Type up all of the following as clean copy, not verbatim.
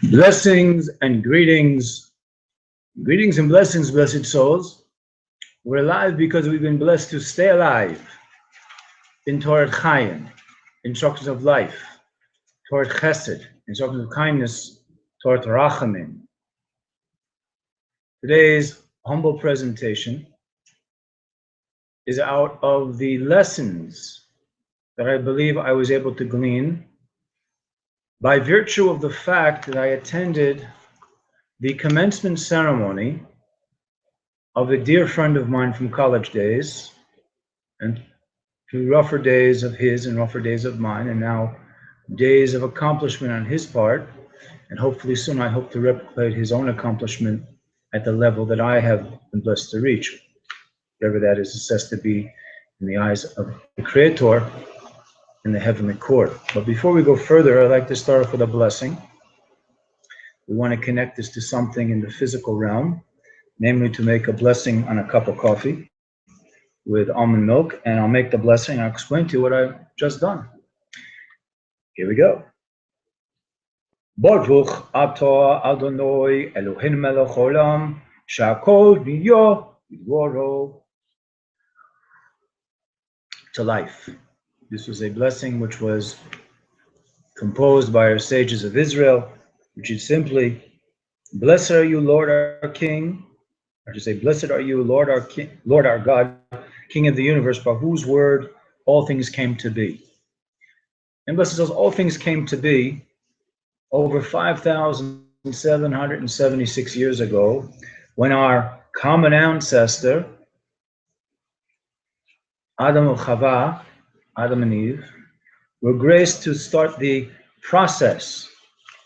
Blessings and greetings. Greetings and blessings, blessed souls. We're alive because we've been blessed to stay alive in Torah Chaim, instructions of life, Torah Chesed, instructions of kindness, Torah Rachamim. Today's humble presentation is out of the lessons that I believe I was able to glean by virtue of the fact that I attended the commencement ceremony of a dear friend of mine from college days, and through rougher days of his and rougher days of mine, and now days of accomplishment on his part, and hopefully soon I hope to replicate his own accomplishment at the level that I have been blessed to reach, whatever that is assessed to be in the eyes of the Creator in the heavenly court. But before we go further, I'd like to start off with a blessing. We want to connect this to something in the physical realm, namely to make a blessing on a cup of coffee with almond milk, and I'll make the blessing. I'll explain to you what I've just done. Here we go. Baruch atah Adonai Eloheinu melech haolam, she'akol b'nyo b'dvaro. To life. This was a blessing which was composed by our sages of Israel, which is simply, "Blessed are you, Lord our King," or to say, "Blessed are you, Lord our King, Lord our God, King of the universe, by whose word all things came to be." And blessed us, all things came to be over 5,776 years ago, when our common ancestor, Adam and Chava, Adam and Eve, were graced to start the process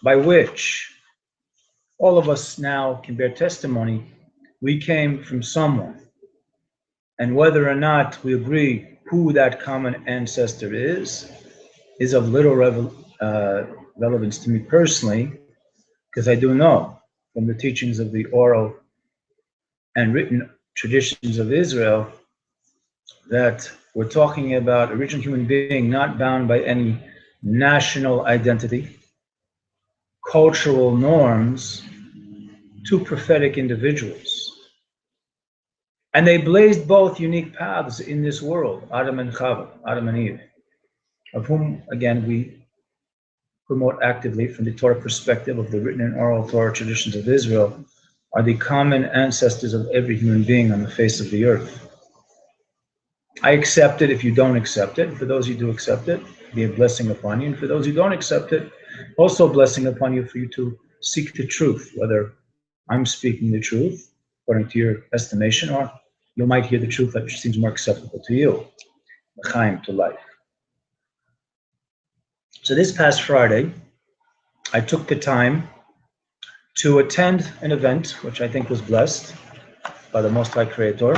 by which all of us now can bear testimony we came from someone. And whether or not we agree who that common ancestor is of little relevance to me personally, because I do know from the teachings of the oral and written traditions of Israel that we're talking about a original human being not bound by any national identity, cultural norms, two prophetic individuals. And they blazed both unique paths in this world, Adam and Chava, Adam and Eve, of whom, again, we promote actively from the Torah perspective of the written and oral Torah traditions of Israel, are the common ancestors of every human being on the face of the earth. I accept it if you don't accept it. For those who do accept it, be a blessing upon you. And for those who don't accept it, also a blessing upon you for you to seek the truth, whether I'm speaking the truth according to your estimation, or you might hear the truth that seems more acceptable to you. L'chaim, to life. So this past Friday, I took the time to attend an event, which I think was blessed by the Most High Creator.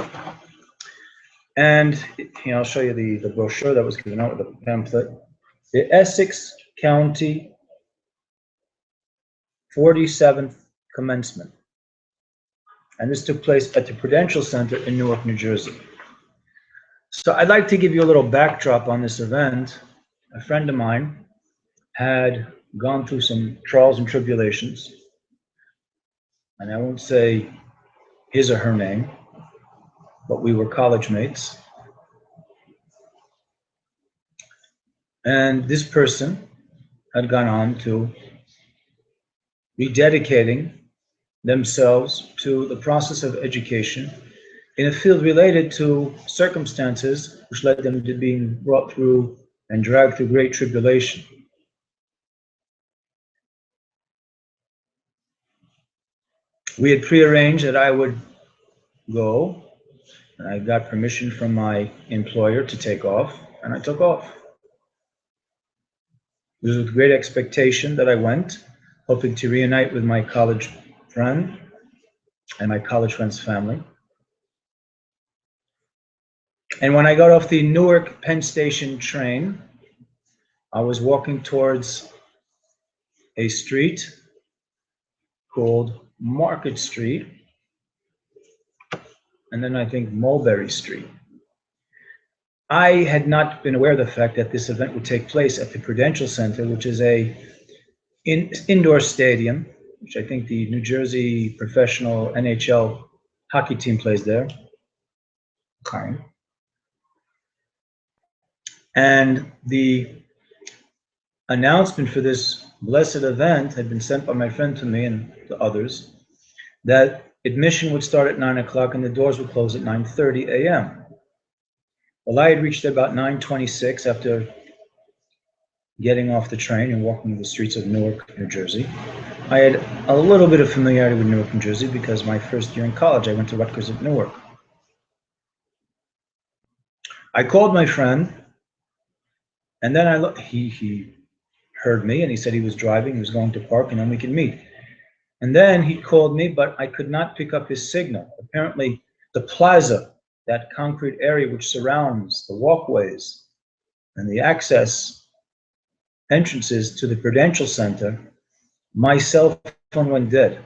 And I'll show you the brochure that was given out with the pamphlet. The Essex County 47th Commencement. And this took place at the Prudential Center in Newark, New Jersey. So I'd like to give you a little backdrop on this event. A friend of mine had gone through some trials and tribulations. And I won't say his or her name, but we were college mates. And this person had gone on to rededicating themselves to the process of education in a field related to circumstances which led them to being brought through and dragged through great tribulation. We had prearranged that I would go, and I got permission from my employer to take off, and I took off. It was with great expectation that I went, hoping to reunite with my college friend and my college friend's family. And when I got off the Newark Penn Station train, I was walking towards a street called Market Street, and then I think Mulberry Street. I had not been aware of the fact that this event would take place at the Prudential Center, which is a indoor stadium, which I think the New Jersey professional NHL hockey team plays there. Okay. And the announcement for this blessed event had been sent by my friend to me and to others, that admission would start at 9 o'clock and the doors would close at 9:30 a.m. Well, I had reached about 9:26 after getting off the train and walking the streets of Newark, New Jersey. I had a little bit of familiarity with Newark, New Jersey, because my first year in college, I went to Rutgers at Newark. I called my friend, and then he heard me, and he said he was driving, he was going to park, and then we could meet. And then he called me, but I could not pick up his signal. Apparently, the plaza, that concrete area which surrounds the walkways and the access entrances to the Prudential Center, my cell phone went dead.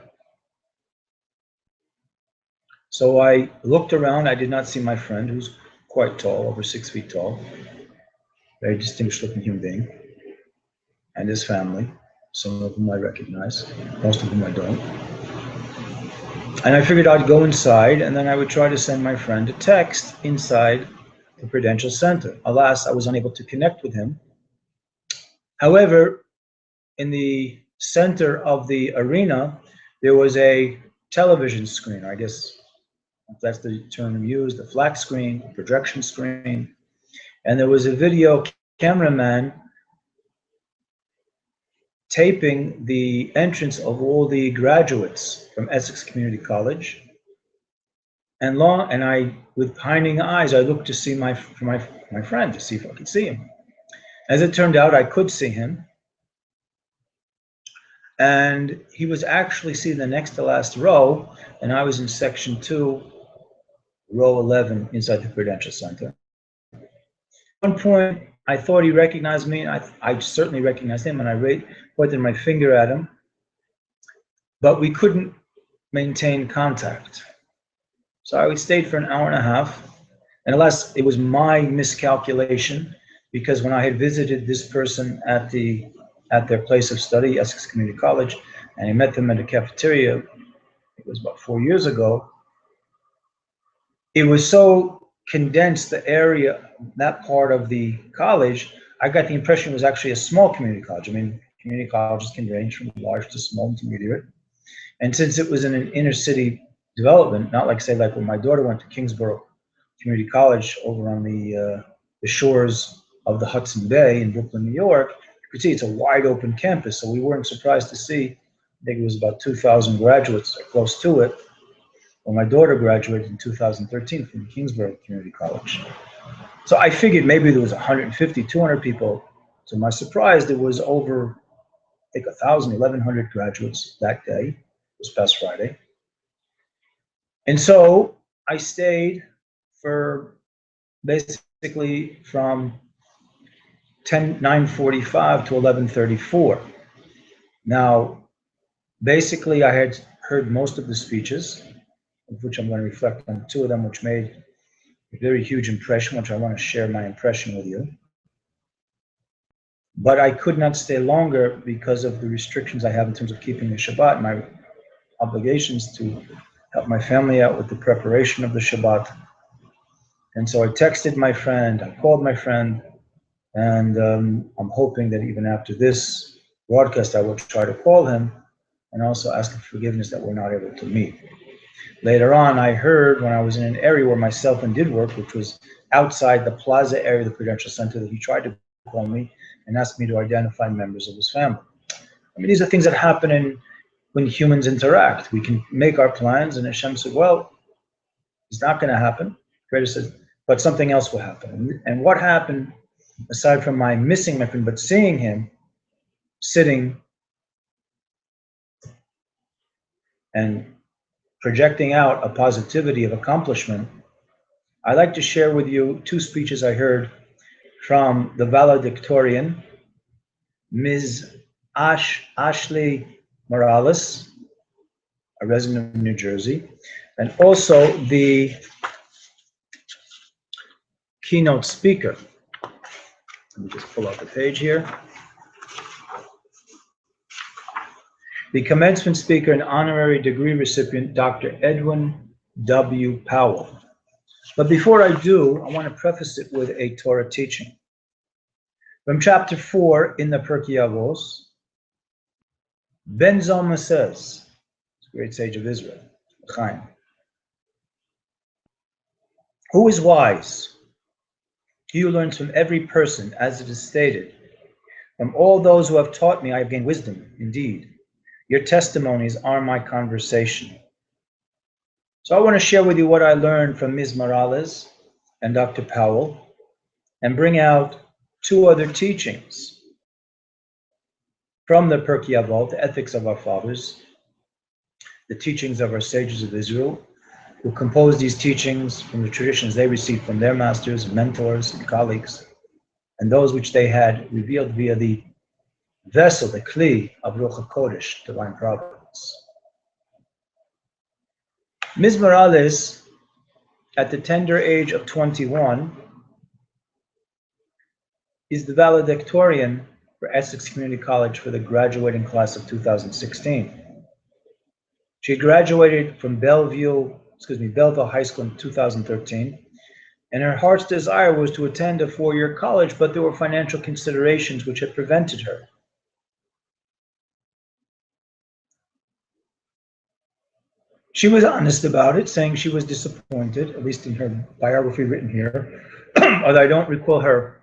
So I looked around. I did not see my friend, who's quite tall, over 6 feet tall, very distinguished looking human being, and his family, some of whom I recognize, most of whom I don't. And I figured I'd go inside, and then I would try to send my friend a text inside the Prudential Center. Alas, I was unable to connect with him. However, in the center of the arena, there was a television screen, I guess that's the term used, a flat screen, projection screen, and there was a video cameraman taping the entrance of all the graduates from Essex Community College. And I, with pining eyes, I looked to see my friend, to see if I could see him. As it turned out, I could see him. And he was actually seated in the next to last row, and I was in section 2, row 11, inside the Prudential Center. At one point, I thought he recognized me, and I certainly recognized him, and I pointed my finger at him, but we couldn't maintain contact. So I stayed for an hour and a half, and alas, it was my miscalculation, because when I had visited this person at their place of study, Essex Community College, and I met them at a cafeteria, it was about 4 years ago, it was so condensed, the area, that part of the college, I got the impression it was actually a small community college. I mean, community colleges can range from large to small, intermediate. And since it was in an inner city development, not like, say, like when my daughter went to Kingsborough Community College over on the shores of the Hudson Bay in Brooklyn, New York, you could see it's a wide open campus. So we weren't surprised to see, I think it was about 2,000 graduates or close to it. Well, my daughter graduated in 2013 from Kingsborough Community College. So I figured maybe there was 150, 200 people. To my surprise, there was over, I think, 1,000, 1,100 graduates that day, this past Friday. And so I stayed for basically from 9:45 to 11:34. Now, basically, I had heard most of the speeches, of which I'm going to reflect on 2 of them, which made a very huge impression, which I want to share my impression with you. But I could not stay longer because of the restrictions I have in terms of keeping the Shabbat, my obligations to help my family out with the preparation of the Shabbat. And so I texted my friend, I called my friend, and I'm hoping that even after this broadcast, I will try to call him and also ask for forgiveness that we're not able to meet. Later on, I heard when I was in an area where my cell phone did work, which was outside the plaza area of the Prudential Center, that he tried to call me and ask me to identify members of his family. I mean, these are things that happen when humans interact. We can make our plans, and Hashem said, well, it's not going to happen. Creator says, but something else will happen. And what happened, aside from my missing my friend, but seeing him sitting and projecting out a positivity of accomplishment, I'd like to share with you 2 speeches I heard from the Valedictorian Ms. Ashley Morales, a resident of New Jersey, and also the keynote speaker. Let me just pull out the page here. the commencement speaker and honorary degree recipient, Dr. Edwin W. Powell. But before I do, I want to preface it with a Torah teaching. From chapter 4 in the Pirkei Avos, Ben Zoma says, great sage of Israel, Chaim, who is wise? He who learns from every person, as it is stated, from all those who have taught me, I have gained wisdom. Indeed, your testimonies are my conversation. So I want to share with you what I learned from Ms. Morales and Dr. Powell, and bring out two other teachings from the Pirkei Avot, the ethics of our fathers, the teachings of our sages of Israel, who composed these teachings from the traditions they received from their masters, mentors, and colleagues, and those which they had revealed via the vessel, the kli of Ruach HaKodesh, divine providence. Ms. Morales, at the tender age of 21, is the valedictorian for Essex Community College for the graduating class of 2016. She graduated from Belleville High School in 2013, and her heart's desire was to attend a four-year college, but there were financial considerations which had prevented her. She was honest about it, saying she was disappointed, at least in her biography written here, although I don't recall her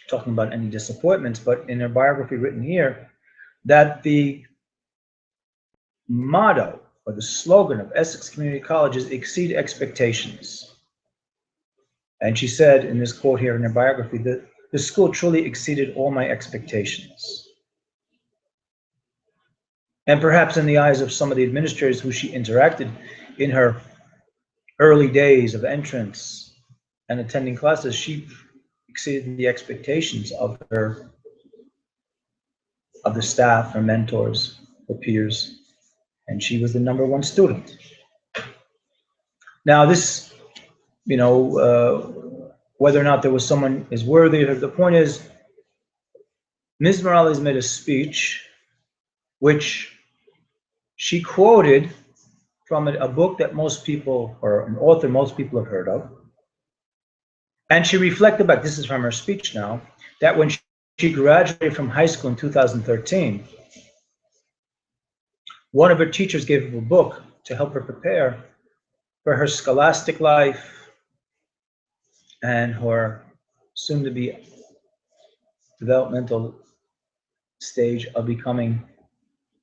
talking about any disappointments, but in her biography written here, that the motto or the slogan of Essex Community College is exceed expectations. And she said in this quote here in her biography that the school truly exceeded all my expectations. And perhaps in the eyes of some of the administrators who she interacted in her early days of entrance and attending classes, she exceeded the expectations of the staff, her mentors, her peers, and she was the #1 student. Now this, whether or not there was someone is worthy, the point is, Ms. Morales made a speech which she quoted from a book that most people, or an author most people have heard of. And she reflected back, this is from her speech now, that when she graduated from high school in 2013, one of her teachers gave her a book to help her prepare for her scholastic life and her soon-to-be developmental stage of becoming,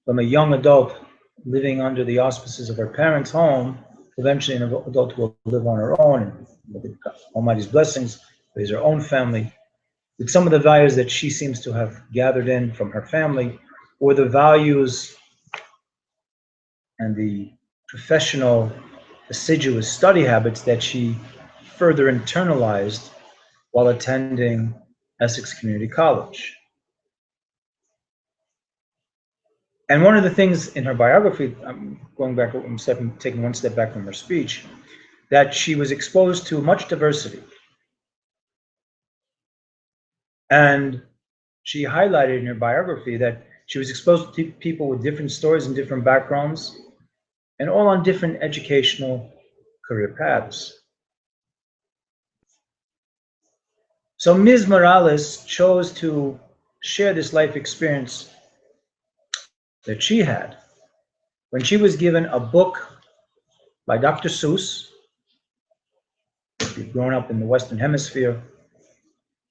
from a young adult living under the auspices of her parents' home, eventually an adult who will live on her own and with the Almighty's blessings, raise her own family, with some of the values that she seems to have gathered in from her family, or the values and the professional, assiduous study habits that she further internalized while attending Essex Community College. And one of the things in her biography, I'm taking one step back from her speech, that she was exposed to much diversity. And she highlighted in her biography that she was exposed to people with different stories and different backgrounds, and all on different educational career paths. So Ms. Morales chose to share this life experience that she had when she was given a book by Dr. Seuss. If you've grown up in the Western Hemisphere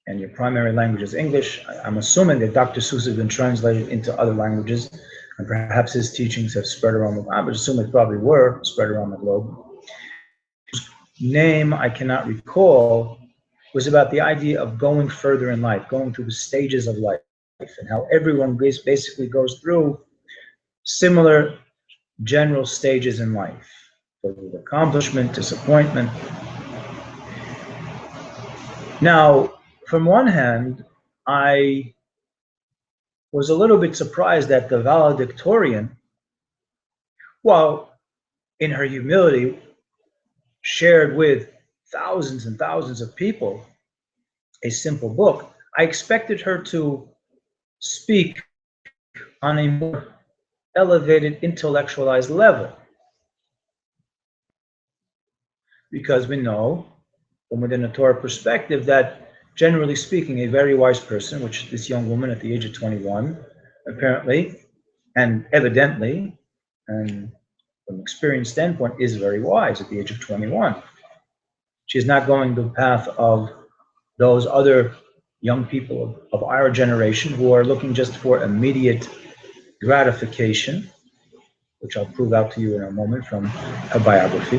and your primary language is English, I'm assuming that Dr. Seuss has been translated into other languages, and perhaps his teachings have spread around the globe. I would assume it probably were spread around the globe. His name I cannot recall was about the idea of going further in life, going through the stages of life, and how everyone basically goes through similar general stages in life, with accomplishment, disappointment. Now, from one hand, I was a little bit surprised that the valedictorian, while in her humility, shared with thousands and thousands of people a simple book. I expected her to speak on a more elevated intellectualized level. Because we know from within a Torah perspective that, generally speaking, a very wise person, which this young woman at the age of 21, apparently, and evidently, and from an experience standpoint, is very wise at the age of 21. She's not going the path of those other young people of our generation who are looking just for immediate gratification, which I'll prove out to you in a moment from her biography.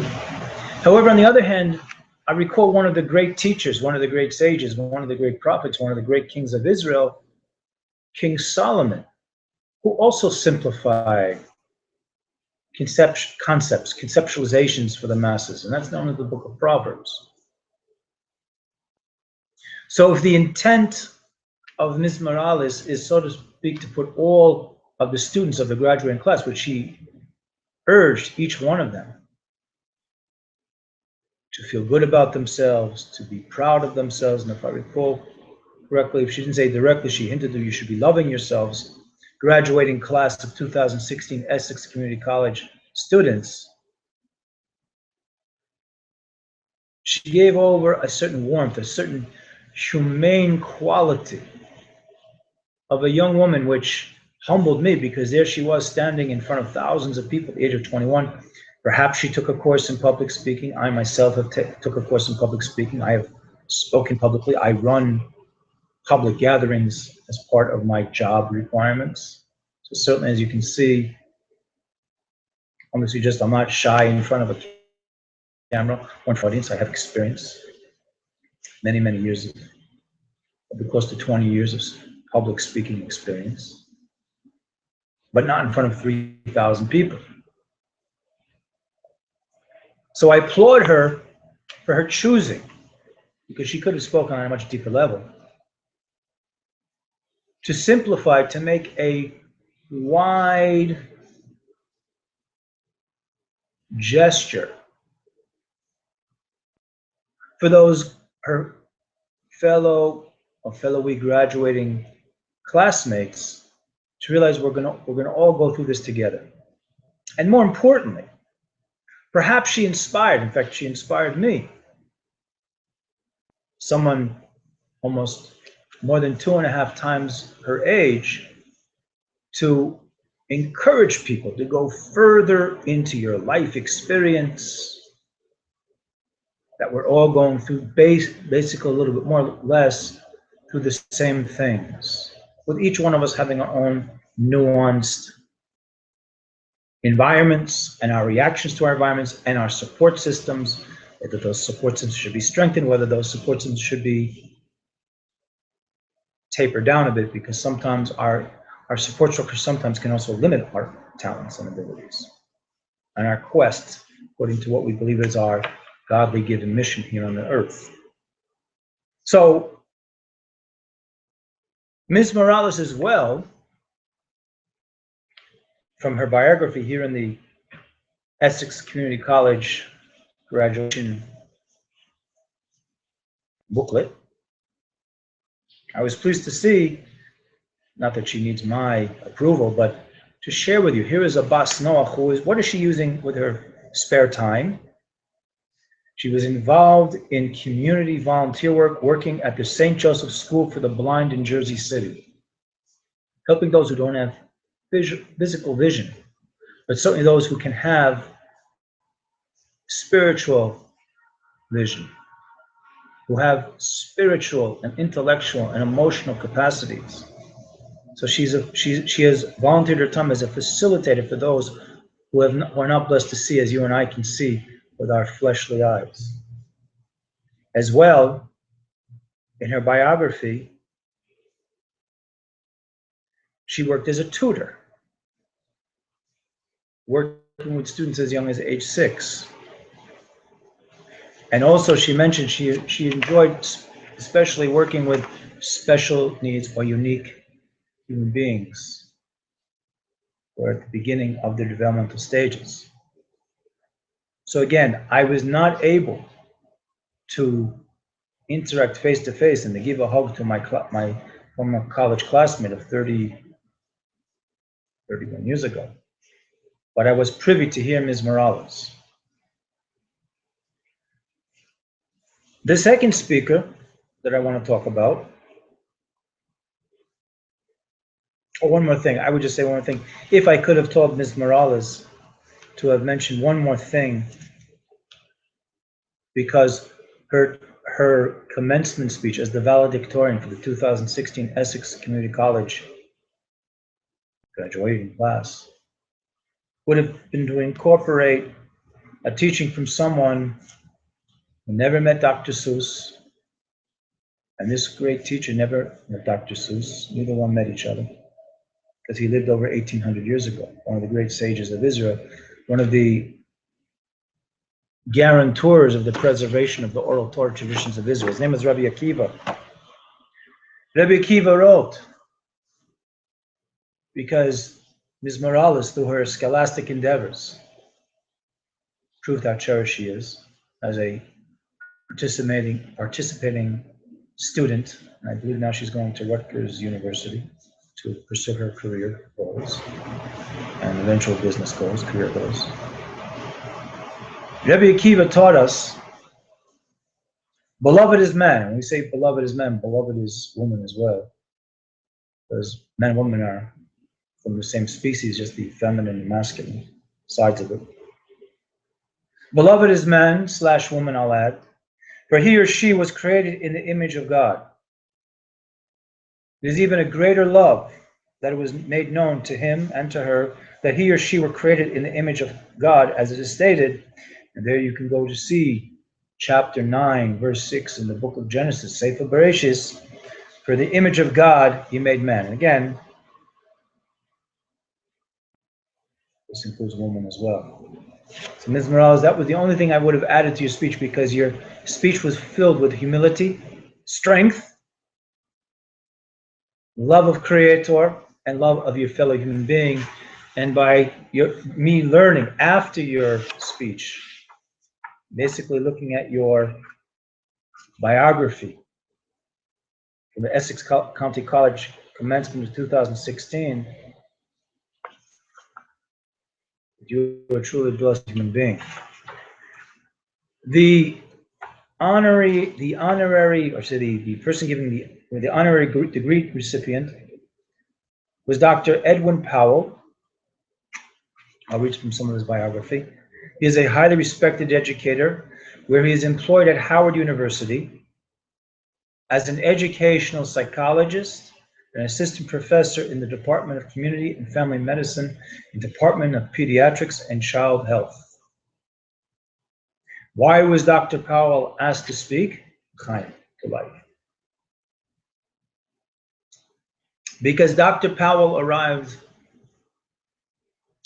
However, on the other hand, I recall one of the great teachers, one of the great sages, one of the great prophets, one of the great kings of Israel, King Solomon, who also simplified conceptualizations for the masses, and that's known as the book of Proverbs. So if the intent of Ms. Morales is, so to speak, to put all of the students of the graduating class, which she urged each one of them to feel good about themselves, to be proud of themselves, and if I recall correctly, if she didn't say directly, she hinted that you should be loving yourselves. Graduating class of 2016 Essex Community College students, she gave over a certain warmth, a certain humane quality of a young woman, which humbled me, because there she was standing in front of thousands of people at the age of 21. Perhaps she took a course in public speaking. I myself have took a course in public speaking. I have spoken publicly. I run public gatherings as part of my job requirements. So certainly, as you can see, obviously, I'm not shy in front of a camera, one audience. I have experience, many, many years of close to 20 years of public speaking experience, but not in front of 3,000 people. So I applaud her for her choosing, because she could have spoken on a much deeper level, to simplify, to make a wide gesture for those her fellow graduating classmates to realize we're gonna all go through this together. And more importantly, perhaps she inspired, in fact, she inspired me, someone almost more than 2.5 times her age, to encourage people to go further into your life experience, that we're all going through basically a little bit more or less through the same things, with each one of us having our own nuanced environments and our reactions to our environments and our support systems, whether those support systems should be strengthened, whether those support systems should be tapered down a bit, because sometimes our support structure sometimes can also limit our talents and abilities and our quest according to what we believe is our godly given mission here on the earth. So Ms. Morales as well, from her biography here in the Essex Community College graduation booklet, I was pleased to see, not that she needs my approval, but to share with you, here is a Bas Noach, what is she using with her spare time? She was involved in community volunteer work, working at the St. Joseph School for the Blind in Jersey City, helping those who don't have physical vision, but certainly those who can have spiritual vision, who have spiritual and intellectual and emotional capacities. So she has volunteered her time as a facilitator for those who are not blessed to see as you and I can see with our fleshly eyes. As well, in her biography, she worked as a tutor, working with students as young as age 6. And also she mentioned she enjoyed especially working with special needs or unique human beings who are at the beginning of their developmental stages. So again, I was not able to interact face to face and to give a hug to my former college classmate of 31 years ago. but I was privy to hear Ms. Morales. The second speaker that I want to talk about, oh, one more thing, I would just say one more thing. If I could have told Ms. Morales to have mentioned one more thing, because her commencement speech as the valedictorian for the 2016 Essex Community College graduating class would have been to incorporate a teaching from someone who never met Dr. Seuss, and this great teacher never met Dr. Seuss. Neither one met each other, because he lived over 1,800 years ago, one of the great sages of Israel, one of the guarantors of the preservation of the oral Torah traditions of Israel. His name is Rabbi Akiva. Rabbi Akiva wrote, because Ms. Morales, through her scholastic endeavors, proved how cherished she is as a participating student, and I believe now she's going to Rutgers University to pursue her career goals and eventual business goals, career goals. Rabbi Akiva taught us, beloved is man. When we say beloved is man, beloved is woman as well, because men and women are from the same species, just the feminine and masculine sides of it. Beloved is man / woman, I'll add, for he or she was created in the image of God. There's even a greater love that it was made known to him and to her that he or she were created in the image of God, as it is stated, and there you can go to see chapter 9, verse 6 in the book of Genesis, Sefer Bereshis, for the image of God he made man. And again, this includes woman as well. So Ms. Morales, that was the only thing I would have added to your speech, because your speech was filled with humility, strength, love of Creator, and love of your fellow human being. And by me learning after your speech, basically looking at your biography from the Essex County College Commencement of 2016, you are a truly blessed human being. The honorary, or say the person giving the honorary degree recipient was Dr. Edwin Powell. I'll read from some of his biography. He is a highly respected educator, where he is employed at Howard University as an educational psychologist, an assistant professor in the Department of Community and Family Medicine, and Department of Pediatrics and Child Health. Why was Dr. Powell asked to speak? Chaim, to life. Because Dr. Powell arrived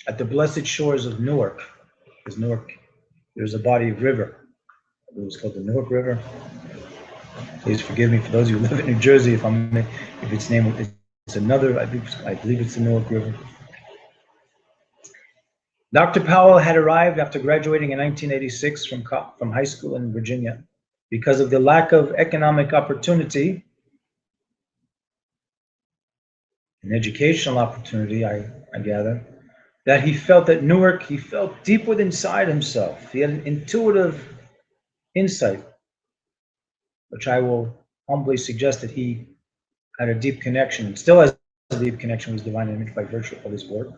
at the blessed shores of Newark. Because Newark, there's a body of river. It was called the Newark River. Please forgive me for those who live in New Jersey if its name it's another. I believe it's the Newark River. Dr. Powell had arrived after graduating in 1986 from high school in Virginia. Because of the lack of economic opportunity, an educational opportunity, I gather, that he felt at Newark, he felt deep within inside himself. He had an intuitive insight, which I will humbly suggest that he had a deep connection, and still has a deep connection with his divine image by virtue of his work.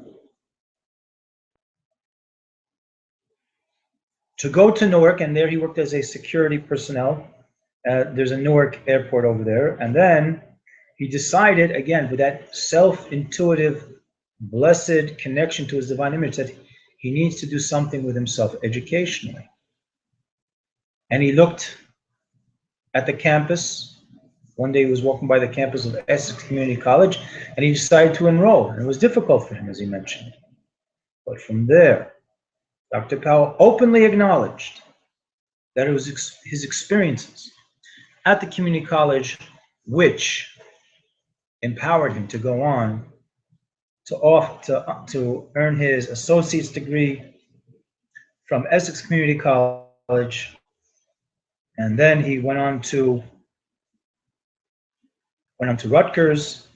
To go to Newark, and there he worked as a security personnel. There's a Newark airport over there. And then he decided, again, with that self-intuitive, blessed connection to his divine image, that he needs to do something with himself educationally. And he looked at the campus. One day he was walking by the campus of Essex Community College, and he decided to enroll. And it was difficult for him, as he mentioned. But from there, Dr. Powell openly acknowledged that it was his experiences at the community college which empowered him to go on to earn his associate's degree from Essex Community College, and then he went on to Rutgers,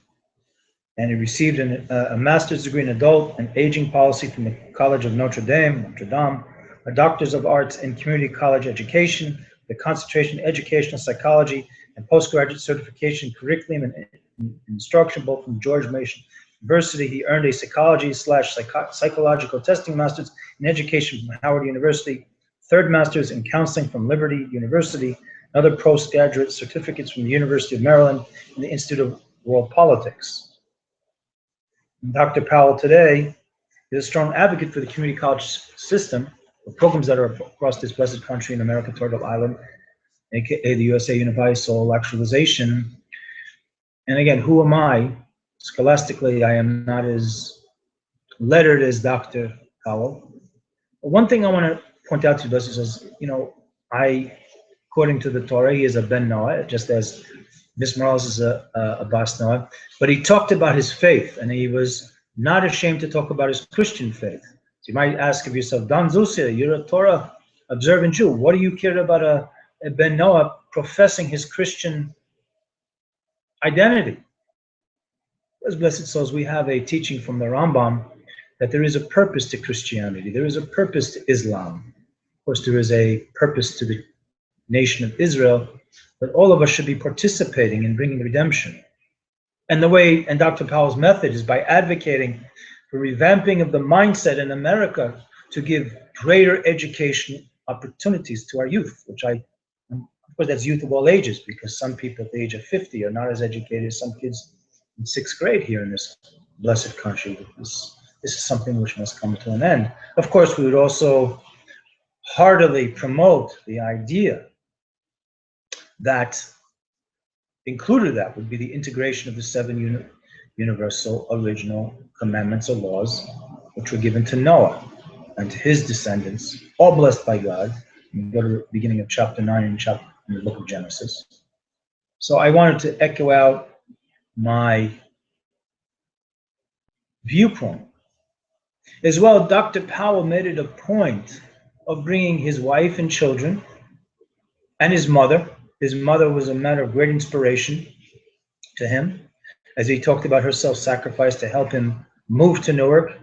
and he received a master's degree in adult and aging policy from the College of Notre Dame, a doctor's of arts in community college education, the concentration in educational psychology and postgraduate certification curriculum and instruction, both from George Mason University. He earned a psychological testing master's in education from Howard University, third master's in counseling from Liberty University, and other postgraduate certificates from the University of Maryland and the Institute of World Politics. And Dr. Powell today is a strong advocate for the community college system, the programs that are across this blessed country in America, Torah Island, aka the USA Unified Soul Actualization. And again, who am I? Scholastically, I am not as lettered as Dr. Powell. But one thing I want to point out to you, is, according to the Torah, he is a Ben Noah, just as Ms. Morales is a Bas Noah. But he talked about his faith, and he was not ashamed to talk about his Christian faith. So you might ask of yourself, Don Zusia, you're a Torah observant Jew. What do you care about a Ben Noah professing his Christian identity? As blessed souls, we have a teaching from the Rambam that there is a purpose to Christianity. There is a purpose to Islam. Of course, there is a purpose to the nation of Israel, but all of us should be participating in bringing redemption. And Dr. Powell's method is by advocating for revamping of the mindset in America to give greater education opportunities to our youth, which of course, that's youth of all ages, because some people at the age of 50 are not as educated as some kids in 6th grade here in this blessed country. This is something which must come to an end. Of course, we would also heartily promote the idea that included that would be the integration of the 7 universal original commandments or laws, which were given to Noah and to his descendants, all blessed by God. You can go to the beginning of chapter 9 in the book of Genesis. So I wanted to echo out my viewpoint. As well, Dr. Powell made it a point of bringing his wife and children and his mother. His mother was a matter of great inspiration to him, as he talked about her self-sacrifice to help him move to Newark.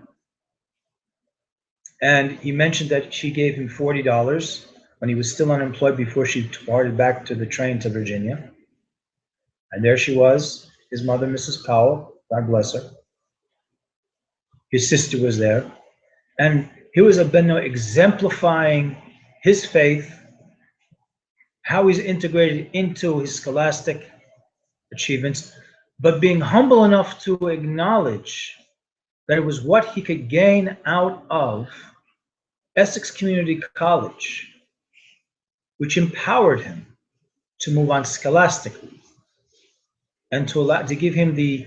And he mentioned that she gave him $40 when he was still unemployed before she departed back to the train to Virginia. And there she was, his mother, Mrs. Powell, God bless her. His sister was there. And he was a Ben Noah exemplifying his faith, how he's integrated into his scholastic achievements, but being humble enough to acknowledge that it was what he could gain out of Essex Community College, which empowered him to move on scholastically and to give him the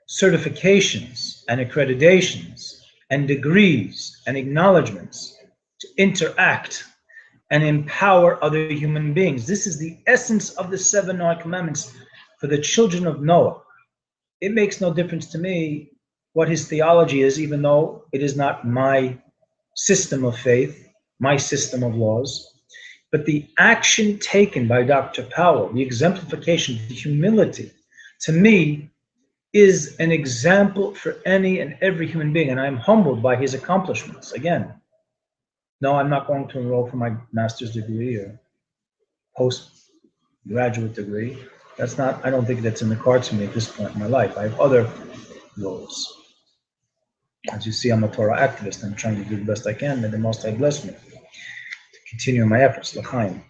certifications and accreditations and degrees and acknowledgments to interact and empower other human beings. This is the essence of the 7 Noah commandments for the children of Noah. It makes no difference to me what his theology is, even though it is not my system of faith, my system of laws. But the action taken by Dr. Powell, the exemplification, the humility, to me, is an example for any and every human being, and I'm humbled by his accomplishments. Again, no, I'm not going to enroll for my master's degree or postgraduate degree. I don't think that's in the cards for me at this point in my life. I have other goals. As you see, I'm a Torah activist. I'm trying to do the best I can, and the Most High bless me to continue my efforts, l'chaim.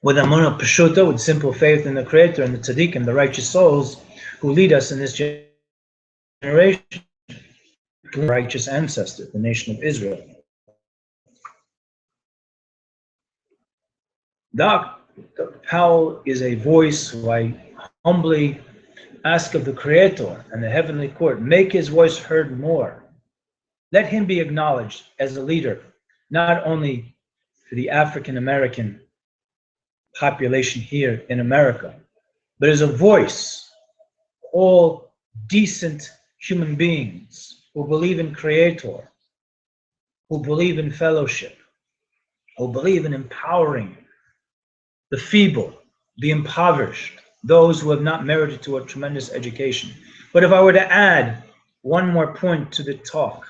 With Amunah Peshuta, with simple faith in the Creator and the Tzaddikim, the righteous souls who lead us in this generation, righteous ancestor, the nation of Israel. Dr. Powell is a voice who I humbly ask of the Creator and the heavenly court, make his voice heard more. Let him be acknowledged as a leader, not only for the African American population here in America, but as a voice, all decent human beings who believe in Creator, who believe in fellowship, who believe in empowering the feeble, the impoverished, those who have not merited to a tremendous education. But if I were to add one more point to the talk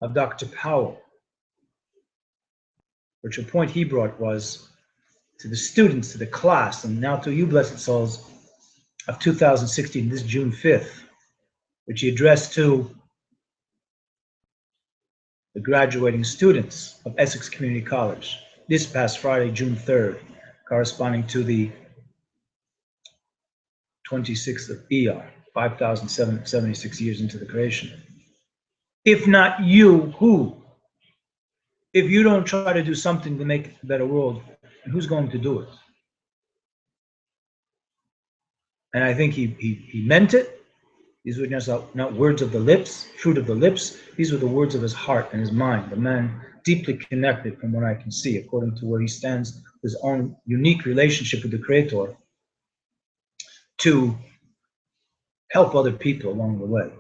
of Dr. Powell, which a point he brought was to the students, to the class, and now to you, blessed souls, of 2016, this June 5th, which he addressed to the graduating students of Essex Community College this past Friday, June 3rd, corresponding to the 26th of Iyar, 5,776 years into the creation. If not you, who? If you don't try to do something to make a better world, who's going to do it? And I think he meant it. These were just not words of the lips, fruit of the lips. These were the words of his heart and his mind. A man deeply connected, from what I can see, according to where he stands, his own unique relationship with the Creator, to help other people along the way.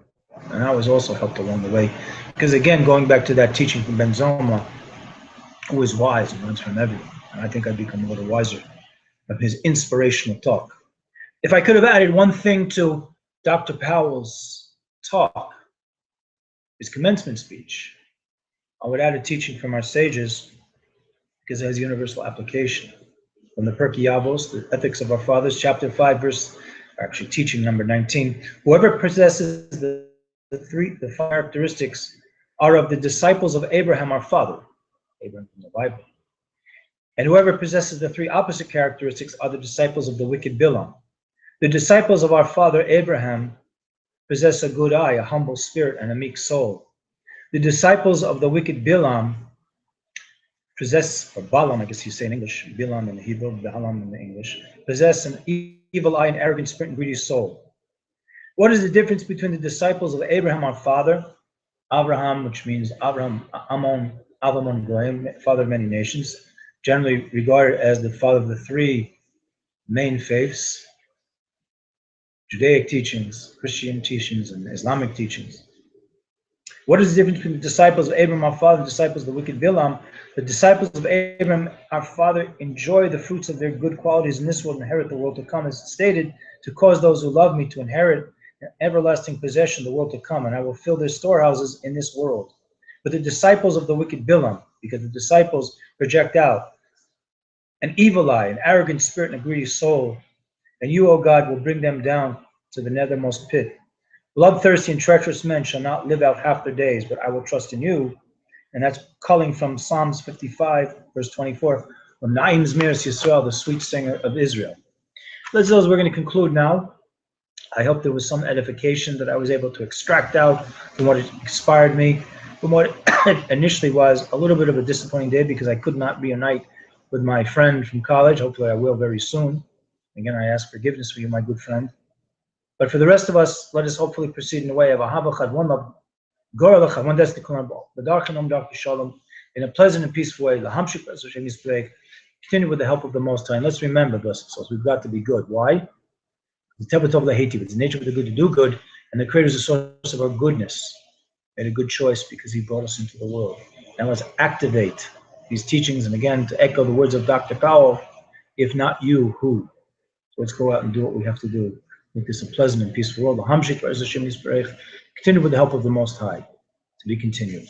And I was also helped along the way. Because again, going back to that teaching from Ben Zoma, who is wise and learns from everyone. And I think I've become a little wiser of his inspirational talk. If I could have added one thing to Dr. Powell's talk, his commencement speech, I would add a teaching from our sages, because it has universal application. From the Pirkei Avos, the Ethics of Our Fathers, chapter 5, verse, actually teaching number 19. Whoever possesses the five characteristics are of the disciples of Abraham, our father, Abraham from the Bible. And whoever possesses the three opposite characteristics are the disciples of the wicked Bilam. The disciples of our father Abraham possess a good eye, a humble spirit, and a meek soul. The disciples of the wicked Bilam possess, or Balaam, I guess you say in English, Bilam in the Hebrew, Balaam in the English, possess an evil eye, an arrogant spirit, and greedy soul. What is the difference between the disciples of Abraham, our father, Abraham, which means Abraham, Avamon Goyim, father of many nations, generally regarded as the father of the three main faiths, Judaic teachings, Christian teachings, and Islamic teachings. What is the difference between the disciples of Abraham, our father, and the disciples of the wicked Bilam? The disciples of Abraham, our father, enjoy the fruits of their good qualities in this world and inherit the world to come, as stated, to cause those who love me to inherit an everlasting possession, the world to come, and I will fill their storehouses in this world. But the disciples of the wicked Bilam, because the disciples project out an evil eye, an arrogant spirit, and a greedy soul, and you, O God, will bring them down to the nethermost pit. Bloodthirsty and treacherous men shall not live out half their days, but I will trust in you. And that's culling from Psalms 55, verse 24, from Naim Zmiris Yisrael, the sweet singer of Israel. Let's those we're going to conclude now. I hope there was some edification that I was able to extract out from what inspired me, from what it initially was a little bit of a disappointing day because I could not reunite with my friend from college. Hopefully I will very soon. Again, I ask forgiveness for you, my good friend. But for the rest of us, let us hopefully proceed in the way of Ahavachad, one love, Goralachad, one destiny, in a pleasant and peaceful way. Continue with the help of the Most High. And let's remember, blessed souls, we've got to be good. Why? It's the nature of the good to do good, and the Creator is the source of our goodness. Made a good choice because He brought us into the world. Now let's activate these teachings, and again, to echo the words of Dr. Powell, if not you, who? So let's go out and do what we have to do. Make this a pleasant and peaceful world. Continue with the help of the Most High. To be continued.